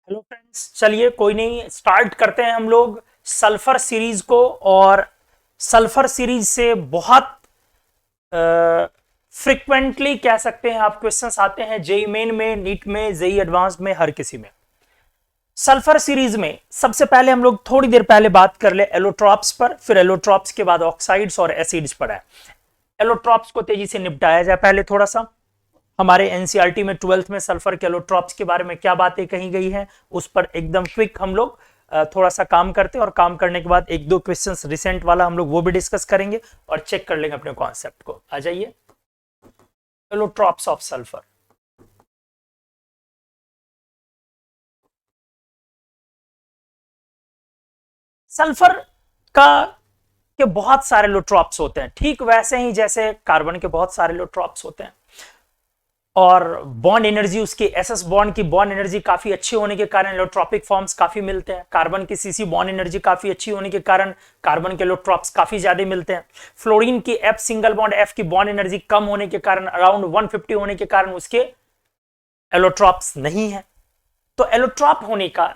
Hello friends, चलिए कोई नहीं, स्टार्ट करते हैं हम लोग सल्फर सीरीज को। और सल्फर सीरीज से बहुत फ्रिक्वेंटली कह सकते हैं आप क्वेश्चंस आते हैं जेई मेन में, नीट में, जेई एडवांस में, हर किसी में। सल्फर सीरीज में सबसे पहले हम लोग थोड़ी देर पहले बात कर ले एलोट्रॉप्स पर, फिर एलोट्रॉप्स के बाद ऑक्साइड्स और एसिड्स पर है। एलोट्रॉप्स को तेजी से निपटाया जाए पहले थोड़ा सा। हमारे एनसीईआरटी में 12th में सल्फर के एलोट्रॉप्स के बारे में क्या बातें कही गई हैं उस पर एकदम क्विक हम लोग थोड़ा सा काम करते हैं, और काम करने के बाद एक दो क्वेश्चंस रिसेंट वाला हम लोग वो भी डिस्कस करेंगे और चेक कर लेंगे अपने कॉन्सेप्ट को। आ जाइए, एलोट्रॉप्स ऑफ सल्फर। सल्फर का के बहुत सारे एलोट्रॉप्स होते हैं, ठीक वैसे ही जैसे कार्बन के बहुत सारे एलोट्रॉप्स होते हैं। और बॉन्ड एनर्जी, उसकी एसएस बॉन्ड की बॉन्ड एनर्जी काफी अच्छी होने के कारण एलोट्रॉपिक फॉर्म्स काफी मिलते हैं। कार्बन की सीसी बॉन्ड एनर्जी काफी अच्छी होने के कारण कार्बन के एलोट्रॉप्स काफी ज्यादा मिलते हैं। फ्लोरीन की एफ सिंगल बॉन्ड एफ की बॉन्ड एनर्जी कम होने के कारण, अराउंड 150 होने के कारण उसके एलोट्रॉप्स नहीं है। तो एलोट्रॉप होने का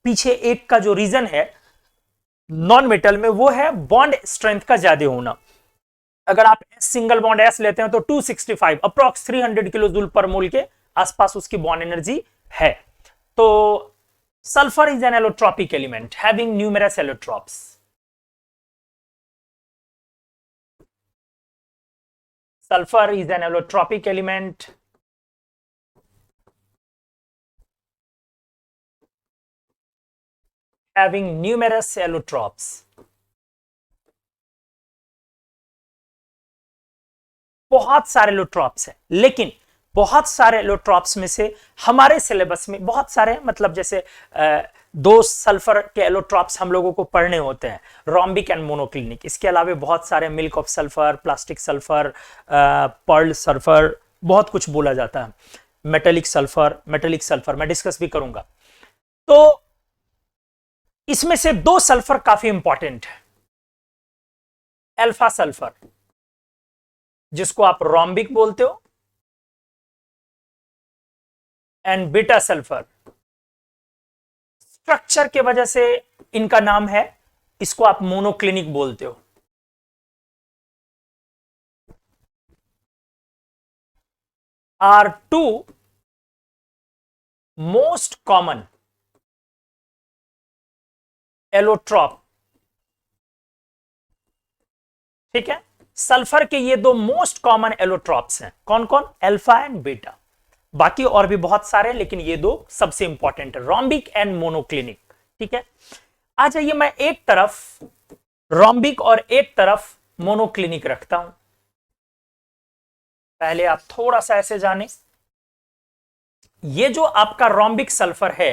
पीछे एक का जो रीजन है नॉन मेटल में, वो है बॉन्ड स्ट्रेंथ का ज्यादा होना। अगर आप एस सिंगल बॉन्ड एस लेते हैं तो 265 अप्रॉक्स 300 किलो जूल पर मोल के आसपास उसकी बॉन्ड एनर्जी है। तो sulphur is an allotropic element having numerous allotropes. Sulphur is an allotropic element having numerous allotropes। बहुत सारे एलोट्रॉप्स हैं, लेकिन बहुत सारे एलोट्रॉप्स में से हमारे सिलेबस में बहुत सारे, मतलब जैसे दो सल्फर के एलोट्रॉप्स हम लोगों को पढ़ने होते हैं, रोम्बिक एंड मोनोक्लिनिक। इसके अलावा बहुत सारे milk of sulphur, plastic sulphur, pearl sulphur, बहुत कुछ बोला जाता है। मेटेलिक सल्फर मैं डिस्कस भी करूंगा। तो इसमें से दो सल्फर काफी इंपॉर्टेंट है। अल्फा सल्फर, जिसको आप रोम्बिक बोलते हो, एंड बीटा सल्फर। स्ट्रक्चर के वजह से इनका नाम है, इसको आप मोनोक्लिनिक बोलते हो। Are two most common allotrope. ठीक है, सल्फर के ये दो मोस्ट कॉमन एलोट्रॉप्स हैं। कौन कौन? Alpha and beta. बाकी और भी बहुत सारे, लेकिन ये दो सबसे इंपॉर्टेंट है, रोम्बिक एंड मोनोक्लिनिक। ठीक है, आ जाइए, मैं एक तरफ रोम्बिक और एक तरफ मोनोक्लिनिक रखता हूं। पहले आप थोड़ा सा ऐसे जाने, ये जो आपका रोम्बिक सल्फर है,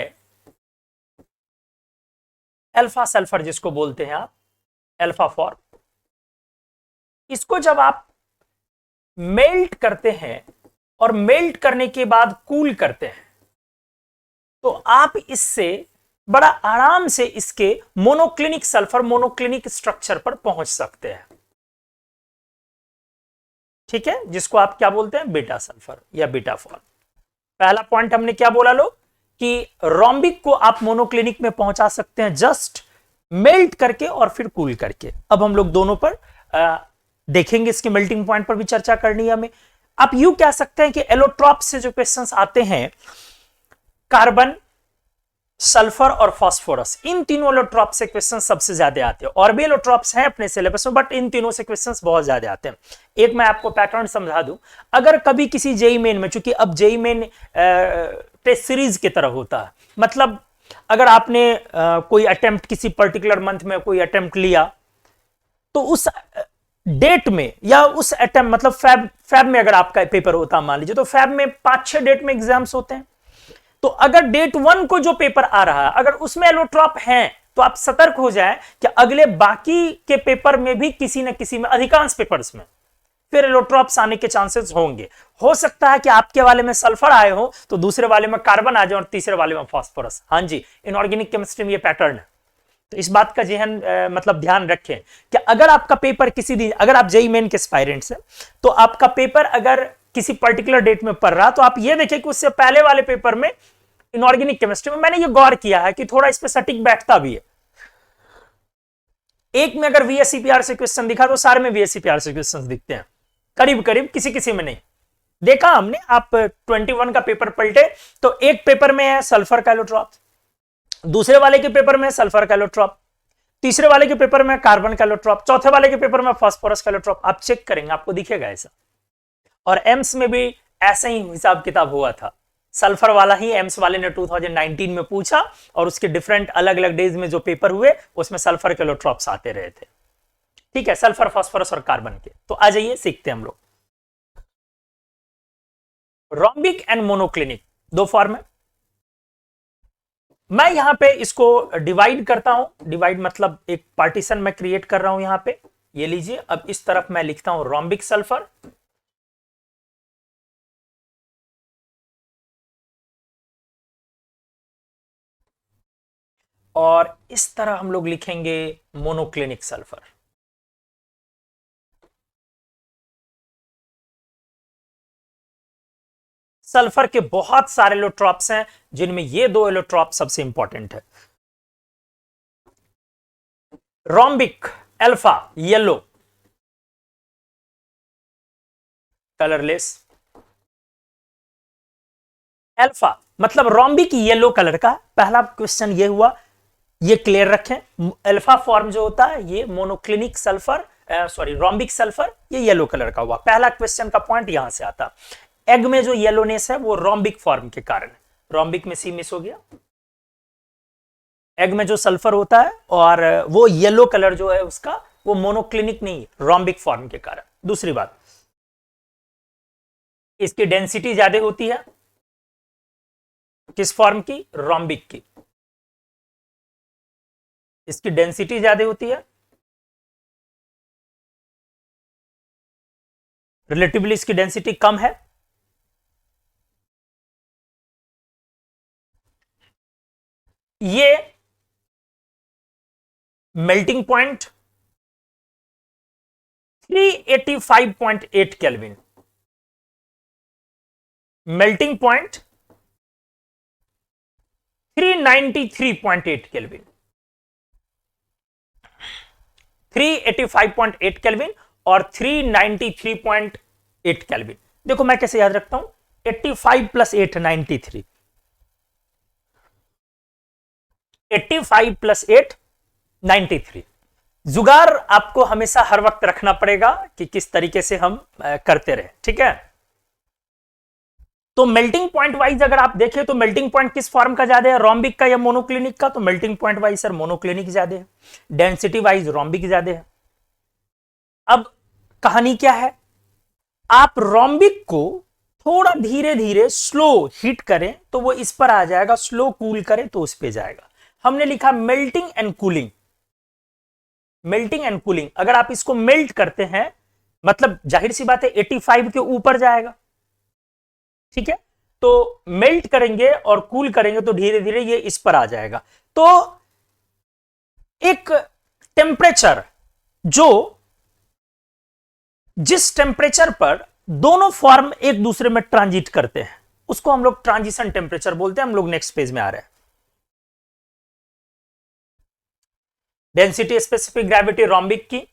अल्फा सल्फर जिसको बोलते हैं आप, अल्फा फॉर्म, इसको जब आप मेल्ट करते हैं और मेल्ट करने के बाद कूल करते हैं, तो आप इससे बड़ा आराम से इसके मोनोक्लिनिक सल्फर, मोनोक्लिनिक स्ट्रक्चर पर पहुंच सकते हैं। ठीक है, जिसको आप क्या बोलते हैं? बीटा सल्फर या बीटा फॉर्म। पहला पॉइंट हमने क्या बोला लो, कि रोम्बिक को आप मोनोक्लिनिक में पहुंचा सकते हैं जस्ट मेल्ट करके और फिर कूल करके। अब हम लोग दोनों पर देखेंगे, इसके मेल्टिंग पॉइंट पर भी चर्चा करनी है हमें। आप यू कह सकते हैं कि एलोट्रॉप से जो क्वेश्चंस आते हैं, कार्बन, सल्फर और फास्फोरस, इन तीनों एलोट्रॉप से क्वेश्चन सबसे ज्यादा आते हैं। और भी एलोट्रॉप्स हैं अपने सिलेबस में, बट इन तीनों से क्वेश्चंस बहुत ज्यादा आते हैं। एक मैं आपको पैटर्न समझा दूं, अगर कभी किसी जेई मेन में, चूंकि अब जेई मेन टेस्ट सीरीज की तरह होता है, मतलब अगर आपने कोई अटेम्प्ट किसी पर्टिकुलर मंथ में कोई अटेम्प्ट लिया, तो उस डेट में या उस अटेम्प्ट, मतलब फैब में अगर आपका पेपर होता है मान लीजिए, तो फैब में 5-6 डेट में एग्जाम्स होते हैं। तो अगर डेट 1 को जो पेपर आ रहा है, अगर उसमें एलोट्रॉप हैं, तो आप सतर्क हो जाएं कि अगले बाकी के पेपर में भी किसी न किसी में, अधिकांश पेपर्स में फिर एलोट्रॉप्स आने के चांसेस होंगे। हो सकता है कि आपके वाले में सल्फर आए हो तो दूसरे वाले में कार्बन आ जाए और तीसरे वाले में फास्फोरस। हाँ जी, इनऑर्गेनिक केमिस्ट्री में ये पैटर्न है। तो इस बात का मतलब ध्यान रखें कि अगर आपका पेपर किसी दिन, अगर आप जेईई मेन के एस्पायरेंट्स हैं, तो आपका पेपर अगर किसी पर्टिकुलर डेट में पढ़ रहा, तो आप ये देखें कि उससे पहले वाले पेपर में इनऑर्गेनिक केमिस्ट्री में मैंने ये गौर किया है कि थोड़ा इस पे सटीक बैठता भी है। एक में अगर वीएससीपीआर से क्वेश्चन दिखा तो सारे में वीएससीपीआर से क्वेश्चन दिखते हैं, करीब करीब, किसी किसी में नहीं। देखा हमने, आप 21 का पेपर पलटे तो एक पेपर में है सल्फर कैलोट्रॉप, दूसरे वाले के पेपर में सल्फर कैलोट्रॉप, तीसरे वाले के पेपर में कार्बन कैलोट्रॉप, चौथे वाले के पेपर में फास्फोरस कैलोट्रॉप। आप चेक करेंगे आपको दिखेगा ऐसा। और एम्स में भी ऐसा ही हिसाब किताब हुआ था, सल्फर वाला ही एम्स वाले ने 2019 में पूछा और उसके डिफरेंट अलग अलग डेज में जो पेपर हुए उसमें सल्फर कैलोट्रॉप्स आते रहे थे। ठीक है, सल्फर, फास्फोरस और कार्बन के। तो आ जाइए सीखते हैं हम लोग। रोम्बिक एंड मोनोक्लिनिक दो फॉर्म है। मैं यहां पे इसको डिवाइड करता हूं, डिवाइड मतलब एक पार्टीशन में क्रिएट कर रहा हूं यहां पे। ये लीजिए, अब इस तरफ मैं लिखता हूं रोम्बिक सल्फर, और इस तरह हम लोग लिखेंगे मोनोक्लिनिक सल्फर। सल्फर के बहुत सारे एलोट्रॉप्स हैं जिनमें ये दो एलोट्रॉप सबसे इंपॉर्टेंट है। Rhombic alpha yellow colourless, alpha मतलब रोम्बिक येलो कलर का। पहला क्वेश्चन ये हुआ, ये क्लियर रखें। अल्फा फॉर्म जो होता है ये monoclinic sulphur, sorry rhombic sulphur, ये येलो कलर का हुआ। पहला क्वेश्चन का पॉइंट यहां से आता। एग में जो येलोनेस है वो रोम्बिक फॉर्म के कारण, रोम्बिक में सी मिस हो गया। एग में जो सल्फर होता है और वो येलो कलर जो है उसका, वो मोनोक्लिनिक नहीं, रोम्बिक फॉर्म के कारण। दूसरी बात, इसकी डेंसिटी ज्यादा होती है, किस फॉर्म की? रोम्बिक की। इसकी डेंसिटी ज्यादा होती है, रिलेटिवली इसकी डेंसिटी कम है। ये melting point 385.8 kelvin, melting point 393.8 kelvin, 385.8 kelvin और 393.8 केल्विन। देखो मैं कैसे याद रखता हूं, 85 प्लस 8 93, 85 प्लस 8 93। जुगाड़ आपको हमेशा हर वक्त रखना पड़ेगा कि किस तरीके से हम करते रहे। ठीक है, तो मेल्टिंग पॉइंट वाइज अगर आप देखें तो मेल्टिंग पॉइंट किस फॉर्म का ज्यादा है, रोम्बिक का या मोनोक्लिनिक का? तो melting point wise sir monoclinic ज्यादा है, डेंसिटी वाइज रोम्बिक ज्यादा है। अब कहानी क्या है, आप रोम्बिक को थोड़ा धीरे धीरे स्लो हीट करें तो वो इस पर आ जाएगा, स्लो कूल करें तो उस पर जाएगा। हमने लिखा melting and cooling, melting and cooling. अगर आप इसको मेल्ट करते हैं मतलब जाहिर सी बात है 85 के ऊपर जाएगा। ठीक है, तो मेल्ट करेंगे और कूल करेंगे तो धीरे धीरे ये इस पर आ जाएगा। तो एक टेम्परेचर जो, जिस टेम्परेचर पर दोनों फॉर्म एक दूसरे में ट्रांजिट करते हैं उसको हम लोग ट्रांजिशन टेम्परेचर बोलते हैं। हम लोग नेक्स्ट पेज में आ रहे हैं। डेंसिटी स्पेसिफिक ग्रेविटी रोम्बिक की,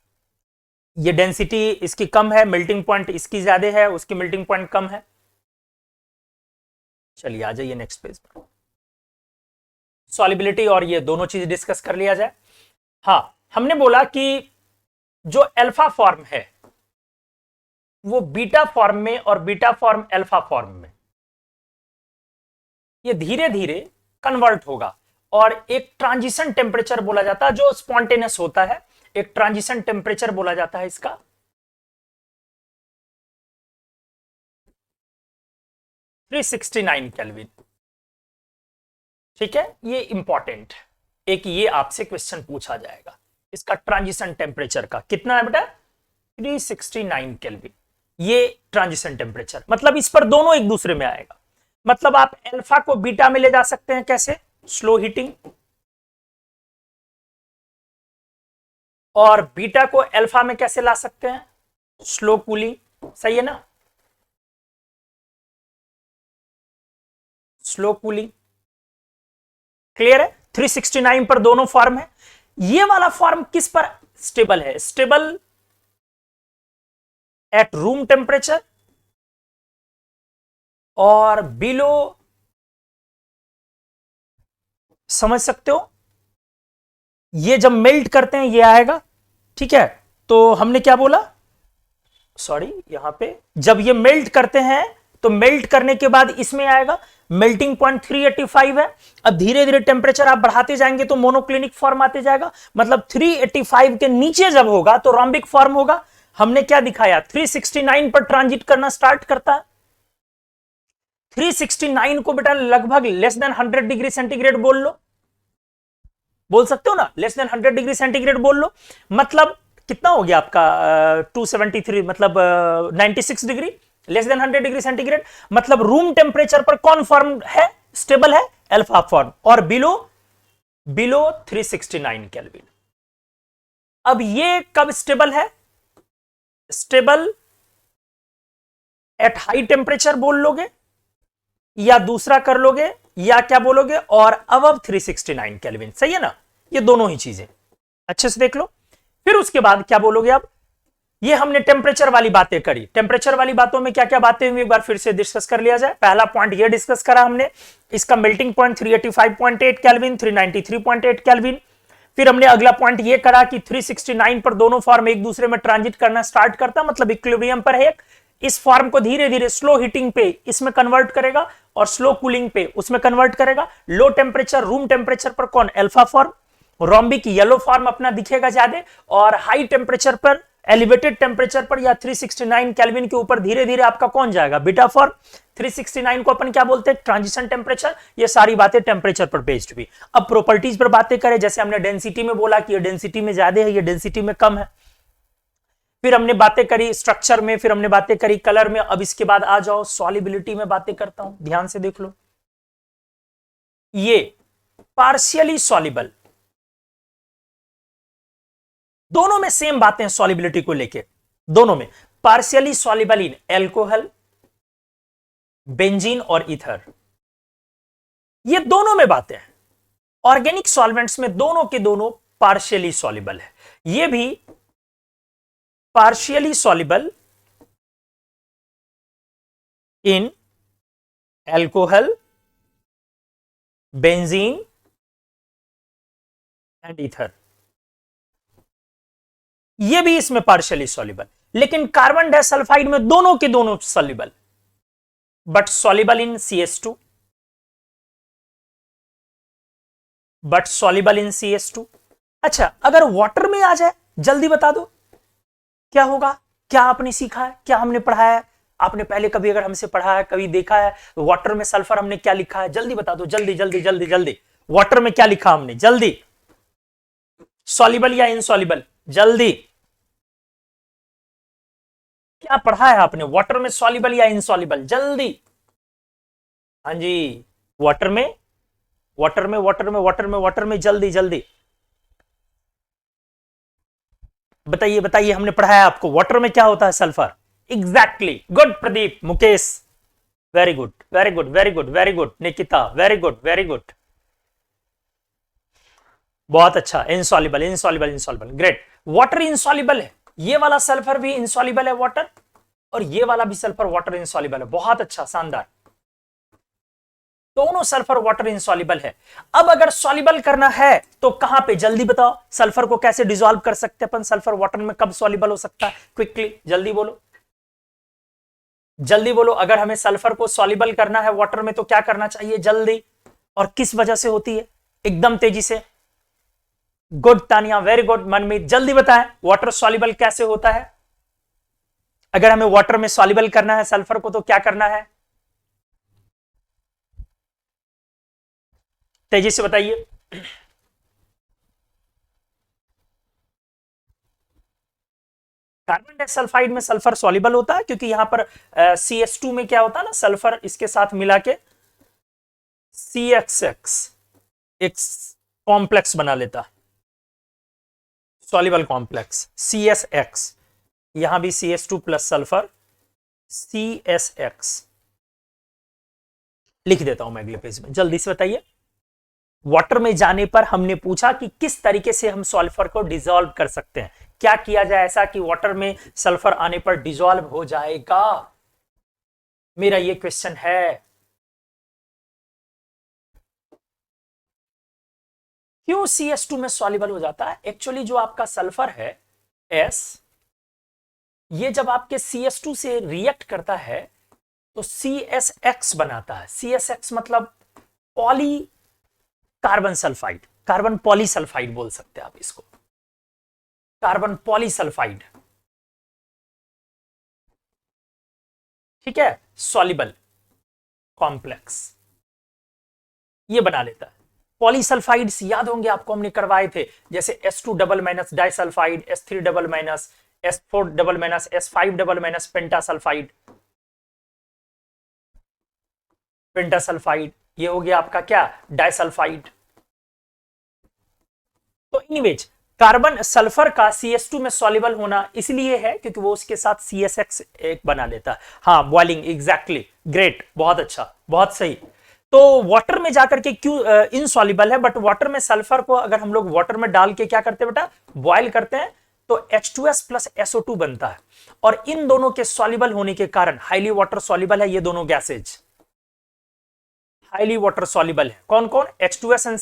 ये डेंसिटी इसकी कम है, मेल्टिंग पॉइंट इसकी ज्यादा है, उसकी मेल्टिंग पॉइंट कम है। चलिए आ जाइए नेक्स्ट पेज पर। सॉलिबिलिटी और ये दोनों चीज डिस्कस कर लिया जाए। हाँ, हमने बोला कि जो अल्फा फॉर्म है वो बीटा फॉर्म में और बीटा फॉर्म अल्फा फॉर्म में ये धीरे धीरे कन्वर्ट होगा और एक ट्रांजिशन टेम्परेचर बोला जाता है जो स्पॉन्टेनियस होता है। एक ट्रांजिशन टेम्परेचर बोला जाता है इसका 369 केल्विन। ठीक है, ये इंपॉर्टेंट, एक ये आपसे क्वेश्चन पूछा जाएगा, इसका ट्रांजिशन टेम्परेचर का कितना है बेटा? 369 केल्विन। ये ट्रांजिशन टेम्परेचर मतलब इस पर दोनों एक दूसरे में आएगा। मतलब आप अल्फा को बीटा में ले जा सकते हैं, कैसे? स्लो हीटिंग, और बीटा को अल्फा में कैसे ला सकते हैं? Slow cooling. सही है ना, स्लो कूलिंग। क्लियर है? 369 पर दोनों फॉर्म है। ये वाला फॉर्म किस पर स्टेबल है? स्टेबल एट रूम टेम्परेचर और बिलो, समझ सकते हो, ये जब मेल्ट करते हैं ये आएगा, ठीक है? तो हमने क्या बोला, सॉरी, यहां पे जब ये मेल्ट करते हैं तो मेल्ट करने के बाद इसमें आएगा, मेल्टिंग पॉइंट 385 है। अब धीरे धीरे टेम्परेचर आप बढ़ाते जाएंगे तो मोनोक्लिनिक फॉर्म आते जाएगा, मतलब 385 के नीचे जब होगा तो रोम्बिक फॉर्म होगा। हमने क्या दिखाया, 369 पर ट्रांजिट करना स्टार्ट करता है। 369 को बेटा लगभग लेस देन 100 डिग्री सेंटीग्रेड बोल लो, बोल सकते हो ना, लेस देन 100 डिग्री सेंटीग्रेड बोल लो, मतलब कितना हो गया आपका 273, मतलब 96 degree, less than 100 degree centigrade, मतलब रूम टेम्परेचर पर कौन फॉर्म है, स्टेबल है, अल्फा फॉर्म, और बिलो 369 केल्विन। अब ये कब स्टेबल है, स्टेबल एट हाई टेम्परेचर बोल लोगे या दूसरा कर लोगे या क्या बोलोगे, और अबव 369 केल्विन, सही है ना? ये दोनों ही चीजें अच्छे से देख लो। फिर उसके बाद क्या बोलोगे आप, ये हमने टेम्परेचर वाली बातें करी, टेम्परेचर वाली बातों में क्या क्या बातें हुई एक बार फिर से डिस्कस कर लिया जाए। पहला पॉइंट ये डिस्कस करा हमने, इसका मेल्टिंग पॉइंट 385.8 केल्विन, 393.8 केल्विन। फिर हमने अगला पॉइंट ये करा कि 369 पर दोनों फॉर्म एक दूसरे में ट्रांजिट करना स्टार्ट करता, मतलब इक्विलिब्रियम पर है, इस फॉर्म को धीरे धीरे स्लो हीटिंग पे इसमें कन्वर्ट करेगा और स्लो कूलिंग पे उसमें कन्वर्ट करेगा। लो टेम्परेचर रूम टेम्परेचर पर कौन, alpha form, rhombic yellow form अपना दिखेगा ज्यादा, और हाई टेम्परेचर पर, एलिवेटेड टेम्परेचर पर या 369 केल्विन के ऊपर धीरे धीरे आपका कौन जाएगा, बीटा फॉर्म। 369 को अपन क्या बोलते हैं, ट्रांजिशन टेम्परेचर। ये सारी बातें टेम्परेचर पर बेस्ड हुई। अब प्रॉपर्टीज पर बातें करें, जैसे हमने डेंसिटी में बोला कि ये डेंसिटी में ज्यादा है, ये डेंसिटी में कम है। फिर हमने बातें करी स्ट्रक्चर में, फिर हमने बातें करी कलर में। अब इसके बाद आ जाओ सॉलिबिलिटी में बातें करता हूं, ध्यान से देख लो। ये पार्शियली सॉलिबल, दोनों में सेम बातें हैं सॉलिबिलिटी को लेके, दोनों में partially soluble in alcohol, benzene और ईथर, ये दोनों में बातें हैं। ऑर्गेनिक सॉल्वेंट्स में दोनों के दोनों पार्शियली सॉलिबल है। ये भी partially soluble in alcohol, benzene and ether, ये भी इसमें पार्शियली सॉल्युबल, लेकिन कार्बन डाइसल्फाइड में दोनों के दोनों soluble, but soluble in CS2, but soluble in CS2। अच्छा, अगर वाटर में आ जाए, जल्दी बता दो क्या होगा, क्या आपने सीखा है, क्या हमने पढ़ा है, आपने पहले कभी अगर हमसे पढ़ा है, कभी देखा है, वाटर में सल्फर हमने क्या लिखा है, जल्दी बता दो, जल्दी जल्दी जल्दी जल्दी, वाटर में क्या लिखा हमने, जल्दी, सॉल्युबल या इनसॉल्युबल, जल्दी, क्या पढ़ा है आपने, वाटर में सॉल्युबल या इनसॉल्युबल, जल्दी, हाँ जी, वाटर में, वाटर में, वाटर में, वाटर में, वाटर में, जल्दी जल्दी बताइए बताइए, हमने पढ़ाया आपको वाटर में क्या होता है, sulphur, exactly, good Pradeep, Mukesh, very good very good very good very good, Nikita, very good very good, बहुत अच्छा, insoluble insoluble insoluble, great. Water insoluble है, ये वाला सल्फर भी इनसॉल्युबल है वाटर, और ये वाला भी सल्फर वाटर इनसॉल्युबल है, बहुत अच्छा, शानदार, दोनों सल्फर वाटर इनसॉल्युबल है। अब अगर सॉल्युबल करना है तो कहां पे, जल्दी बताओ, सल्फर को कैसे डिसॉल्व कर सकते हैं अपन, सल्फर वाटर में कब सॉल्युबल हो सकता है, क्विकली जल्दी बोलो, जल्दी बोलो, अगर हमें सल्फर को सॉल्युबल करना है वाटर में तो क्या करना चाहिए, जल्दी, और किस वजह से होती है, एकदम तेजी से, गुड तानिया, वेरी गुड, मनमीत, जल्दी बताएं, वाटर सॉल्युबल कैसे होता है, अगर हमें वाटर में सॉल्युबल करना है सल्फर को तो क्या करना है, तेजी से बताइए। कार्बन डाइसल्फाइड में सल्फर सॉल्युबल होता है क्योंकि यहां पर CS2 में क्या होता है ना, सल्फर इसके साथ मिला के CXX एक कॉम्प्लेक्स बना लेता, सॉल्युबल कॉम्प्लेक्स CSX, यहां भी CS2 प्लस सल्फर CSX लिख देता हूं मैं अगले पेज में, जल्दी से बताइए, वाटर में जाने पर हमने पूछा कि किस तरीके से हम सल्फर को डिसॉल्व कर सकते हैं, क्या किया जाए ऐसा कि वाटर में सल्फर आने पर डिसॉल्व हो जाएगा, मेरा ये क्वेश्चन है। क्यों CS2 में सॉल्युबल हो जाता है? एक्चुअली जो आपका सल्फर है S, ये जब आपके CS2 से रिएक्ट करता है तो CSX बनाता है। CSX मतलब poly carbon sulphide, carbon polysulphide बोल सकते हैं आप इसको, कार्बन पॉलीसल्फाइड, ठीक है, सॉल्युबल कॉम्प्लेक्स ये बना लेता है। पॉलीसल्फाइड्स याद होंगे आपको, हमने करवाए थे, जैसे S2 double minus disulphide, S3 double minus, S4 double minus, S5 double minus pentasulphide, pentasulphide, ये हो गया आपका क्या, डाइसल्फाइड। तो एनीवेज कार्बन सल्फर का CS2 में सॉल्युबल होना इसलिए है क्योंकि वो उसके साथ CSX एक बना लेता है। हाँ, बॉइलिंग, एग्जैक्टली, ग्रेट, बहुत अच्छा, बहुत सही। तो वाटर में जाकर के क्यों इनसॉल्युबल है, बट वाटर में सल्फर को अगर हम लोग वाटर में डाल के क्या करते हैं बेटा, बॉयल करते हैं तो H2S प्लस SO2 बनता है, और इन दोनों के सॉल्युबल होने के कारण हाईली वाटर सॉल्युबल है ये दोनों गैसेज, हाईली वाटर सॉल्युबल है। कौन कौन? H2S एंड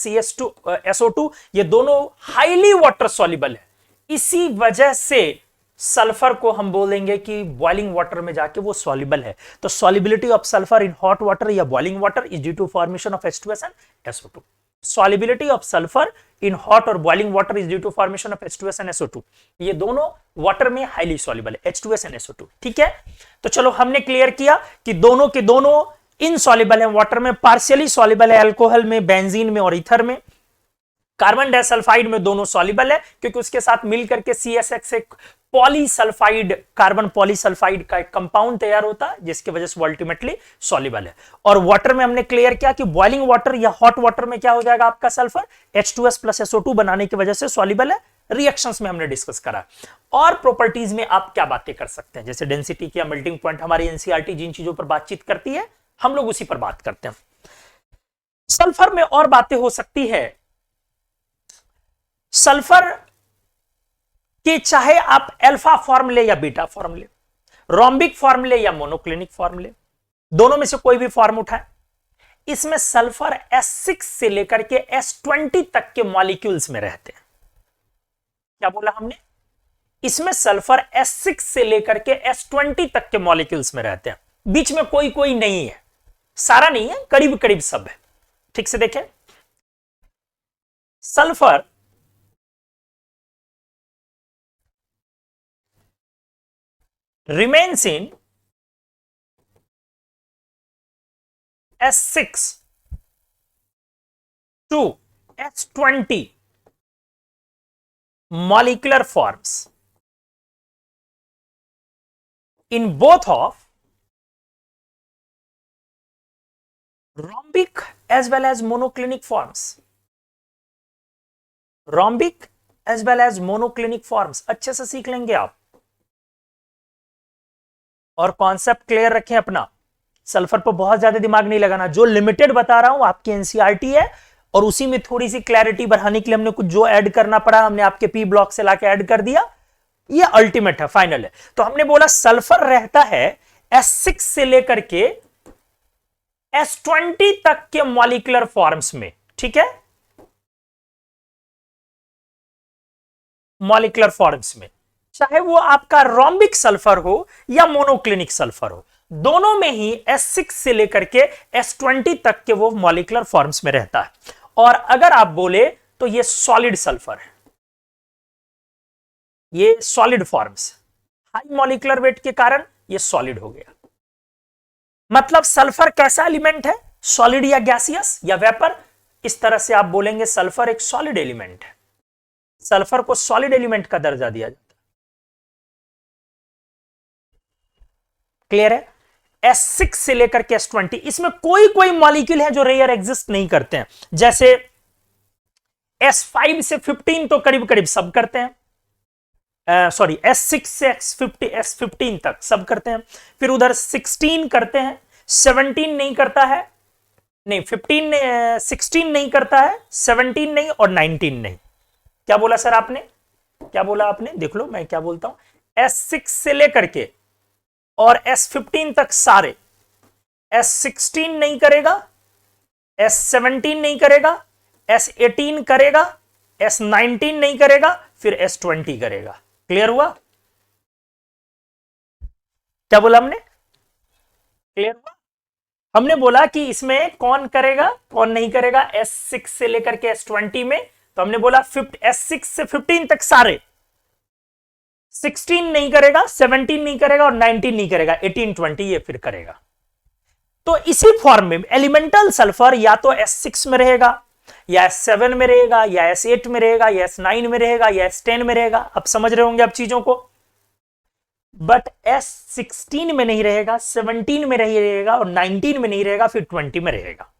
SO2, ये दोनों हाईली वाटर सॉल्युबल है। इसी वजह से सल्फर को हम बोलेंगे कि बॉइलिंग वाटर में जाके वो सॉल्युबल है। तो solubility of sulphur in hot water या boiling water is due to formation of H2S and SO2। Solubility of sulphur in hot और boiling water is due to formation of H2S and SO2। ये दोनों water में highly soluble है, H2S and SO2, ठीक है। तो चलो हमने क्लियर किया कि दोनों के दोनों इनसॉल्युबल है वाटर में, पार्शियली सॉल्युबल है अल्कोहल में, बेंजीन में और ईथर में। कार्बन डाइसल्फाइड में दोनों सॉल्युबल है क्योंकि उसके साथ मिलकर के CSX एक पॉलीसल्फाइड, कार्बन पॉलीसल्फाइड का एक कंपाउंड तैयार होता है जिसकी वजह से वो अल्टीमेटली सॉल्युबल है। और वाटर में हमने क्लियर किया कि बॉइलिंग वाटर या हॉट वाटर में क्या हो जाएगा आपका सल्फर, H2S प्लस SO2 बनाने की वजह से सॉल्युबल है। रिएक्शंस में हमने डिस्कस करा। और प्रॉपर्टीज में आप क्या बातें कर सकते हैं, जैसे डेंसिटी या मेल्टिंग पॉइंट, हमारी एनसीईआरटी जिन चीजों पर बातचीत करती है हम लोग उसी पर बात करते हैं। सल्फर में और बातें हो सकती है। सल्फर के चाहे आप अल्फा फॉर्म ले या बीटा फॉर्म ले, रोम्बिक फॉर्म ले या मोनोक्लिनिक फॉर्म ले, दोनों में से कोई भी फॉर्म उठाए, इसमें सल्फर S6 से लेकर के S20 तक के मॉलिक्यूल्स में रहते हैं। क्या बोला हमने? इसमें सल्फर S6 से लेकर के S20 तक के मॉलिक्यूल्स में रहते हैं, बीच में कोई कोई नहीं है, सारा नहीं है, करीब करीब सब है। ठीक से देखें, sulphur remains in S6 to S20 molecular forms in both of rhombic as well as monoclinic forms, rhombic as well as monoclinic forms। अच्छे से सीख लेंगे आप और कॉन्सेप्ट क्लियर रखें अपना, सल्फर पर बहुत ज्यादा दिमाग नहीं लगाना। जो लिमिटेड बता रहा हूं आपकी एनसीईआरटी है और उसी में थोड़ी सी क्लैरिटी बढ़ाने के लिए हमने कुछ जो ऐड करना पड़ा हमने आपके पी ब्लॉक से लाके ऐड कर दिया, ये अल्टीमेट है, फाइनल है। तो हमने बोला सल्फर रहता है S6 से लेकर के S20 तक के मॉलिक्यूलर फॉर्म्स में, ठीक है, मॉलिक्यूलर फॉर्म्स में, चाहे वो आपका रोम्बिक सल्फर हो या मोनोक्लिनिक सल्फर हो, दोनों में ही S6 से लेकर के S20 तक के वो मॉलिक्यूलर फॉर्म्स में रहता है। और अगर आप बोले तो ये सॉलिड सल्फर है, ये solid forms, high molecular weight के कारण ये सॉलिड हो गया। मतलब सल्फर कैसा एलिमेंट है, सॉलिड या गैसियस या वेपर, इस तरह से आप बोलेंगे सल्फर एक सॉलिड एलिमेंट है, सल्फर को सॉलिड एलिमेंट का दर्जा दिया जाता है। क्लियर है? S6 से लेकर के S20, इसमें कोई कोई मॉलिक्यूल है जो रेयर एग्जिस्ट नहीं करते हैं, जैसे S5 से 15 तो करीब करीब सब करते हैं, सॉरी S6 से S15 तक सब करते हैं, फिर उधर 16 करते हैं, 17 नहीं करता है, नहीं 15 16 नहीं करता है, 17 नहीं और 19 नहीं। क्या बोला सर आपने, क्या बोला आपने, देख लो मैं क्या बोलता हूं, S6 से लेकर के और S15 तक सारे, S16 नहीं करेगा, S17 नहीं करेगा, S18 करेगा, S19 नहीं करेगा, फिर S20 करेगा। क्लियर हुआ, क्या बोला हमने, क्लियर हुआ। हमने बोला कि इसमें कौन करेगा कौन नहीं करेगा, S6 से लेकर के S20 में, तो हमने बोला S6 से 15 तक सारे, 16 नहीं करेगा, 17 नहीं करेगा और 19 नहीं करेगा, 18 20 ये फिर करेगा। तो इसी फॉर्म में एलिमेंटल सल्फर या तो S6 में रहेगा, या S7 में रहेगा, या S8 में रहेगा, या S9 में रहेगा, या S10 में रहेगा। अब समझ रहे होंगे अब चीजों को। बट S16 में नहीं रहेगा, 17 में नहीं रहेगा और 19 में नहीं रहेगा, फिर 20 में रहेगा।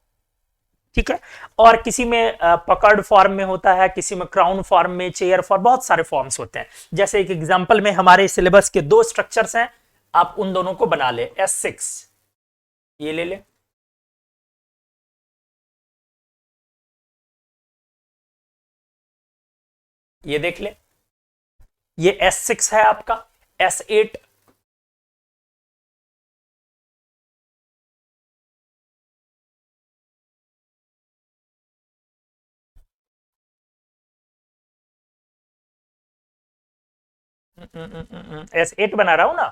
ठीक है, और किसी में पकड़ फॉर्म में होता है, किसी में क्राउन फॉर्म में, चेयर फॉर्म, बहुत सारे फॉर्म्स होते हैं। जैसे एक एग्जांपल में हमारे सिलेबस के 2 स्ट्रक्चर्स हैं, आप उन दोनों को बना ले। S6 ये ले ले, ये देख ले, ये S6 है आपका, S8 S8 बना रहा हूं ना,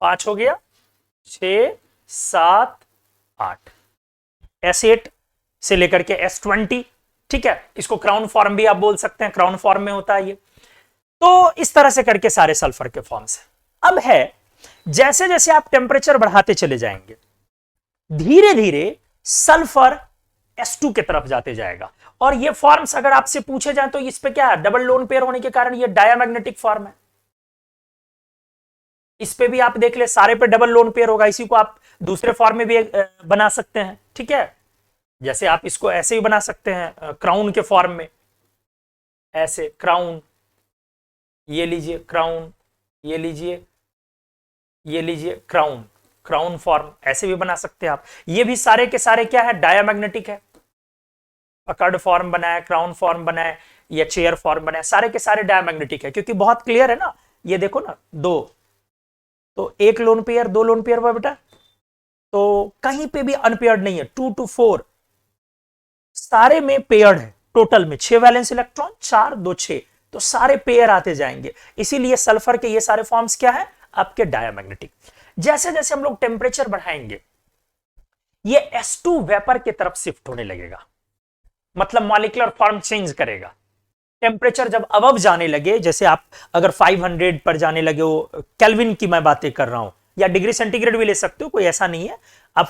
5 हो गया, 6 7 8, S8 से लेकर के S20। ठीक है, इसको क्राउन फॉर्म भी आप बोल सकते हैं, क्राउन फॉर्म में होता है ये। तो इस तरह से करके सारे सल्फर के फॉर्म्स हैं। अब है, जैसे जैसे आप टेम्परेचर बढ़ाते चले जाएंगे, धीरे धीरे सल्फर S2 की तरफ जाते जाएगा। और ये फॉर्म्स अगर आपसे पूछे जाए तो इस पे क्या है, डबल लोन पेयर होने के कारण ये डायमैग्नेटिक फॉर्म है। इस पे भी आप देख ले, सारे पे डबल लोन पेयर होगा। इसी को आप दूसरे फॉर्म में भी बना सकते हैं। ठीक है, जैसे आप इसको ऐसे ही बना सकते हैं क्राउन के फॉर्म में, ऐसे क्राउन, ये लीजिए क्राउन, ये लीजिए, ये लीजिए क्राउन, क्राउन फॉर्म ऐसे भी बना सकते हैं आप। ये भी सारे के सारे क्या है, डायमैग्नेटिक है। पकड़ फॉर्म बनाया, क्राउन फॉर्म बनाया, या चेयर फॉर्म बनाया, सारे के सारे डायमैग्नेटिक है। क्योंकि बहुत क्लियर है ना, ये देखो ना, 2 तो 1 लोन पेयर, 2 लोन पेयर हुआ बेटा, तो कहीं पे भी अनपेयर्ड नहीं है। 2 to 4 सारे में पेयर्ड है। टोटल में 6 वैलेंस इलेक्ट्रॉन, 4 2 6, तो सारे पेयर आते जाएंगे। इसीलिए सल्फर के ये सारे फॉर्म्स क्या है, आपके डायमैग्नेटिक। जैसे जैसे हम लोग टेम्परेचर बढ़ाएंगे, ये S2 वेपर की तरफ शिफ्ट होने लगेगा, मतलब मॉलिक्यूलर फॉर्म चेंज करेगा। टेम्परेचर जब अबव जाने लगे, जैसे आप अगर 500 पर जाने लगे हो, केल्विन की मैं बातें कर रहा हूं, या डिग्री सेंटीग्रेड भी ले सकते हो, कोई ऐसा नहीं है। अब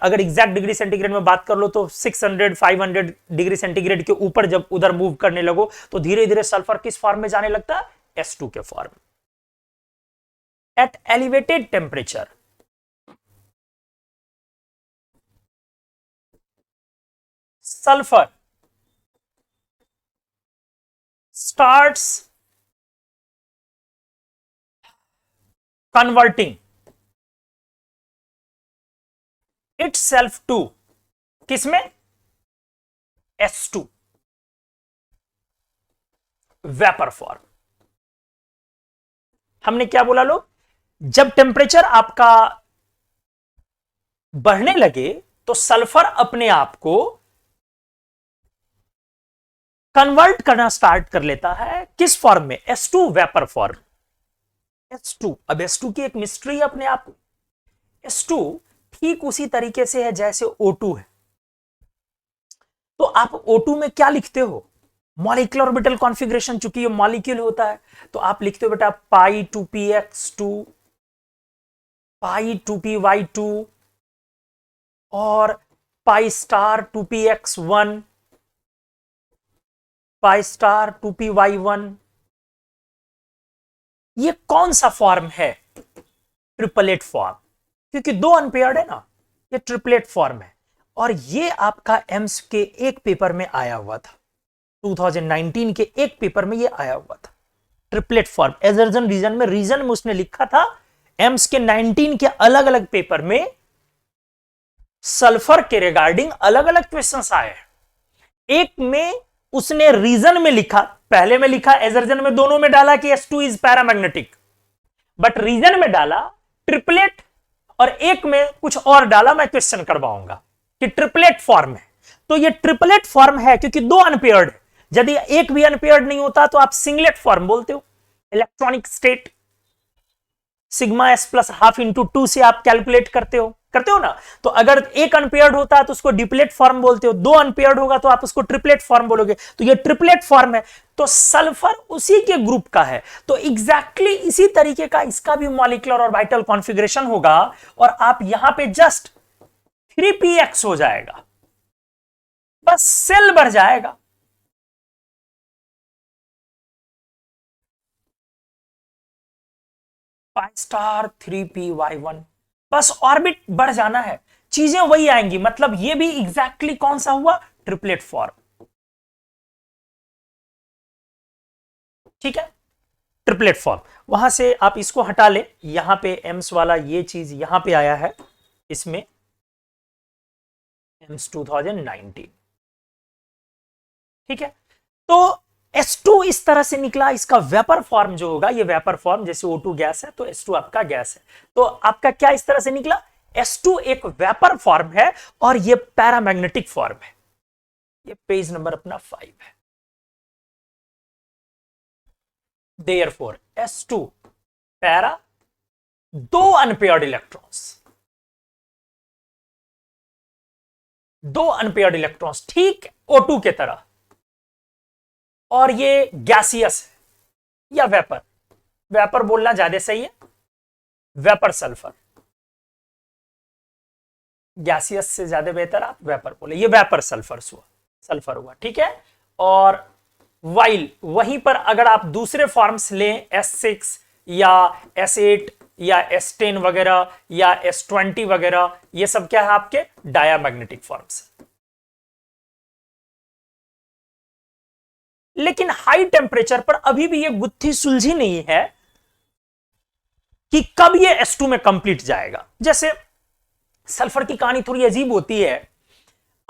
अगर एग्जैक्ट डिग्री सेंटीग्रेड में बात कर लो तो 600 500 डिग्री सेंटीग्रेड के ऊपर जब उधर मूव करने लगो, तो धीरे धीरे सल्फर किस फॉर्म में जाने लगता है, S2 के form. At elevated temperature sulphur starts converting itself to किसमें, S2 वेपर फॉर्म। हमने क्या बोला लोग, जब टेम्परेचर आपका बढ़ने लगे तो सल्फर अपने आप को कन्वर्ट करना स्टार्ट कर लेता है, किस फॉर्म में, S2 वेपर फॉर्म। S2, अब S2 की एक मिस्ट्री है अपने आप। S2 ठीक उसी तरीके से है जैसे O2 है। तो आप O2 में क्या लिखते हो, मॉलिक्यूलर ऑर्बिटल कॉन्फ़िगरेशन, चूंकि ये मॉलिक्यूल होता है, तो आप लिखते हो बेटा पाई 2px2, पाई 2py2 और pi star 2px1, pi star 2py1। ये कौन सा फॉर्म है, ट्रिपलेट फॉर्म, क्योंकि 2 अनपेयर्ड है ना, ये ट्रिपलेट फॉर्म है। और ये आपका एम्स के एक पेपर में आया हुआ था, 2019 के एक पेपर में ये आया हुआ था। Triplet form. एजर्सन रीजन में उसने लिखा था, एम्स के 19 के अलग अलग पेपर में सल्फर के रिगार्डिंग अलग अलग क्वेश्चंस आए। एक में उसने रीजन में लिखा, पहले में लिखा एजर्सन में, दोनों में डाला कि S2 is paramagnetic, but reason में डाला ट्रिपलेट, और एक में कुछ और डाला, मैं क्वेश्चन करवाऊंगा कि ट्रिपलेट फॉर्म है। तो ये ट्रिपलेट फॉर्म है क्योंकि दो अनपेयर्ड है। यदि एक भी अनपेयर्ड नहीं होता तो आप सिंगलेट फॉर्म बोलते हो। Electronic state sigma S plus half into 2 से आप कैलकुलेट करते हो ना। तो अगर एक अनपेयर्ड होता है तो उसको डिप्लेट फॉर्म बोलते हो, दो अनपेयर्ड होगा तो आप उसको ट्रिपलेट फॉर्म बोलोगे। तो ये ट्रिपलेट फॉर्म है, तो सल्फर उसी के ग्रुप का है। तो एग्जैक्टली इसी तरीके का इसका भी मॉलिक्यूलर और वाइटल कॉन्फ़िगरेशन होगा, और आप यहां पे जस्ट 3px हो जाएगा, बस सेल बढ़ जाएगा। पाई स्टार 3py1, बस ऑर्बिट बढ़ जाना है, चीजें वही आएंगी। मतलब ये भी एग्जैक्टली कौन सा हुआ, ट्रिपलेट फॉर्म। ठीक है, ट्रिपलेट फॉर्म। वहां से आप इसको हटा ले, यहां पे एम्स वाला ये चीज यहां पे आया है, इसमें एम्स 2019। ठीक है, तो S2 इस तरह से निकला। इसका वेपर फॉर्म जो होगा, ये वेपर फॉर्म, जैसे O2 गैस है तो S2 आपका गैस है, तो आपका क्या इस तरह से निकला, S2 एक वेपर फॉर्म है और ये पैरामैग्नेटिक फॉर्म है। ये पेज नंबर अपना 5 है। देयरफॉर S2 पैरा, दो अनपेयर्ड इलेक्ट्रॉन्स, ठीक O2 के तरह, और ये गैसियस है या वेपर बोलना ज्यादा सही है, वेपर सल्फर, गैसियस से ज्यादा बेहतर आप वेपर बोले। ये वेपर सल्फर हुआ। ठीक है, और वाइल वहीं पर अगर आप दूसरे फॉर्म्स लें, S6 या S8 या S10 वगैरह या S20 वगैरह, ये सब क्या है आपके डायामैग्नेटिक फॉर्म्स। लेकिन हाई टेम्परेचर पर अभी भी ये गुत्थी सुलझी नहीं है कि कब ये S2 में कंप्लीट जाएगा। जैसे सल्फर की कहानी थोड़ी अजीब होती है,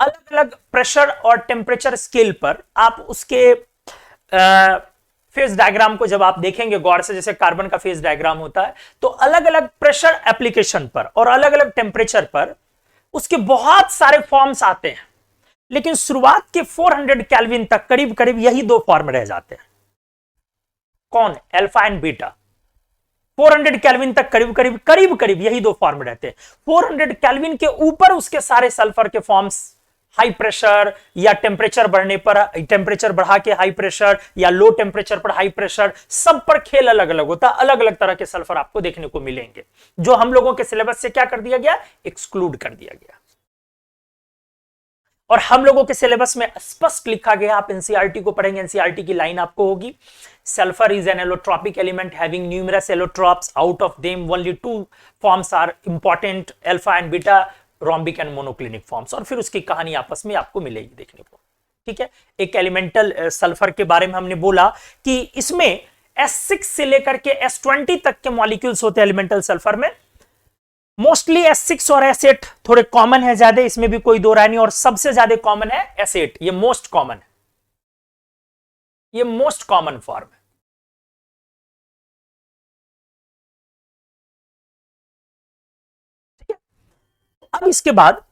अलग अलग प्रेशर और टेम्परेचर स्केल पर आप उसके फेज डायग्राम को जब आप देखेंगे गौर से, जैसे कार्बन का फेज डायग्राम होता है, तो अलग अलग प्रेशर एप्लीकेशन पर और अलग अलग टेम्परेचर पर उसके बहुत सारे फॉर्म्स आते हैं, लेकिन शुरुआत के 400 केल्विन तक करीब करीब यही दो फॉर्म रह जाते हैं। कौन, अल्फा एंड बीटा। 400 केल्विन तक करीब करीब यही दो फॉर्म रहते हैं। 400 केल्विन के ऊपर उसके सारे सल्फर के फॉर्म्स हाई प्रेशर या टेम्परेचर बढ़ने पर, टेम्परेचर बढ़ा के हाई प्रेशर या लो टेम्परेचर पर हाई प्रेशर, सब पर खेल अलग अलग होता है। अलग अलग तरह के सल्फर आपको देखने को मिलेंगे, जो हम लोगों के सिलेबस से क्या कर दिया गया, एक्सक्लूड कर दिया गया। और हम लोगों के सिलेबस में स्पष्ट लिखा गया, आप एनसीईआरटी को पढ़ेंगे, एनसीईआरटी की लाइन आपको होगी, sulphur is an allotropic element having numerous allotropes, out of them only 2 forms are important, alpha and beta, rhombic and monoclinic forms. और फिर उसकी कहानी आपस में आपको मिलेगी देखने को। ठीक है, एक एलिमेंटल सल्फर के बारे में हमने बोला कि इसमें S6 से लेकर के S20 तक के मॉलिक्यूल्स होते हैं एलिमेंटल सल्फर में। मोस्टली S6 और S8 थोड़े कॉमन है ज्यादा, इसमें भी कोई दो राय नहीं, और सबसे ज्यादा कॉमन है S8, ये मोस्ट कॉमन है, ये मोस्ट कॉमन फॉर्म है। ठीक है, अब इसके बाद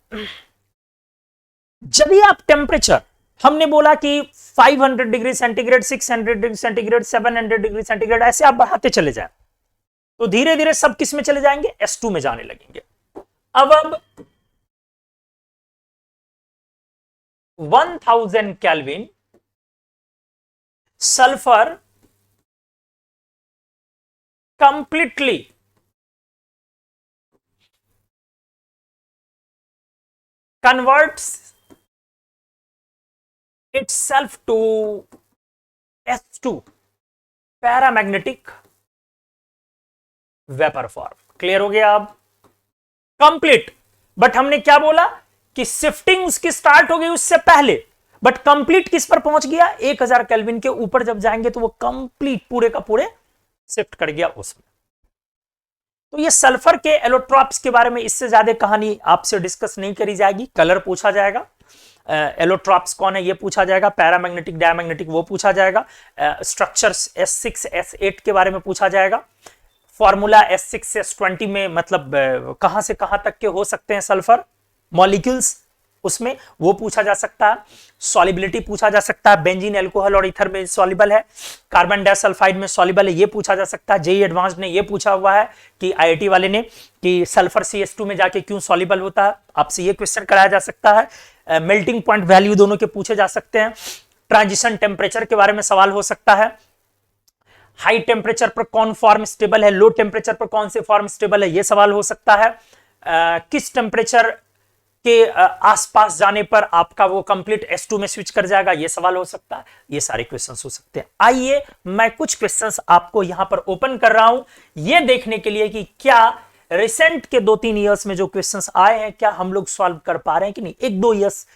जब आप टेम्परेचर, हमने बोला कि 500 degree centigrade, 600 degree centigrade, 700 degree centigrade, ऐसे आप बढ़ाते चले जाएं तो धीरे धीरे सब किस में चले जाएंगे, S2 में जाने लगेंगे। अब 1000 kelvin sulphur completely converts itself to S2 paramagnetic vapour form. Clear हो गया अब, कंप्लीट। बट हमने क्या बोला कि शिफ्टिंग उसकी स्टार्ट हो गई उससे पहले, बट कंप्लीट किस पर पहुंच गया, 1000 केल्विन के ऊपर जब जाएंगे तो वो कंप्लीट पूरे का पूरे शिफ्ट कर गया उसमें। तो ये सल्फर के एलोट्रॉप्स के बारे में इससे ज्यादा कहानी आपसे डिस्कस नहीं करी जाएगी। कलर पूछा जाएगा, एलोट्रॉप्स कौन है ये पूछा जाएगा, पैरामैग्नेटिक डायमैग्नेटिक वो पूछा जाएगा, स्ट्रक्चर्स S6 S8 के बारे में पूछा जाएगा, फॉर्मूला S6 S20 में मतलब कहां से कहां तक के हो सकते हैं सल्फर मॉलिक्यूल्स, उसमें वो पूछा जा सकता है। सॉलिबिलिटी पूछा जा सकता है, बेंजीन अल्कोहल और ईथर में सॉलिबल है, कार्बन डाइसल्फाइड में सॉलिबल है, ये पूछा जा सकता है। जेई एडवांस्ड ने ये पूछा हुआ है कि आईआईटी वाले ने कि सल्फर CH2 में जाके क्यों सॉलिबल होता है, आपसे ये क्वेश्चन कराया जा सकता है। मेल्टिंग पॉइंट वैल्यू दोनों के पूछे जा सकते हैं। ट्रांजिशन टेम्परेचर के बारे में सवाल हो सकता है, हाई टेम्परेचर पर कौन फॉर्म स्टेबल है, लो टेम्परेचर पर कौन से फॉर्म स्टेबल है, यह सवाल हो सकता है। किस टेम्परेचर के आसपास जाने पर आपका वो कंप्लीट S2 में स्विच कर जाएगा, ये सवाल हो सकता है। ये सारे क्वेश्चंस हो सकते हैं। आइए मैं कुछ क्वेश्चंस आपको यहां पर ओपन कर रहा हूं ये देखने के लिए कि क्या रिसेंट के 2-3 इयर्स में जो क्वेश्चंस आए हैं क्या हम लोग सॉल्व कर पा रहे हैं कि नहीं। 1-2 इयर्स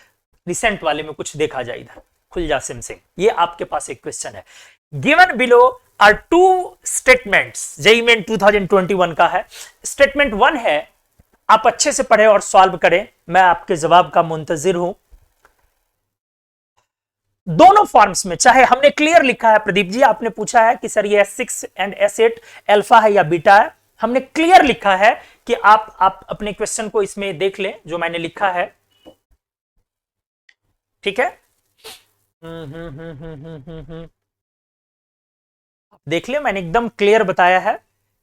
रिसेंट वाले में कुछ देखा जाए। इधर खुल जा सिम सिंह, ये आपके पास एक क्वेश्चन है। Given below are 2 statements, JEE Main 2021 का है। स्टेटमेंट 1 है, आप अच्छे से पढ़े और सॉल्व करें, मैं आपके जवाब का मुंतजिर हूं। दोनों फॉर्म्स में चाहे हमने क्लियर लिखा है, प्रदीप जी आपने पूछा है कि सर ये S6 एंड S8 अल्फा है या बीटा है, हमने क्लियर लिखा है कि आप अपने क्वेश्चन को इसमें देख लें जो मैंने लिखा है, ठीक है। देख ले, मैंने एकदम क्लियर बताया है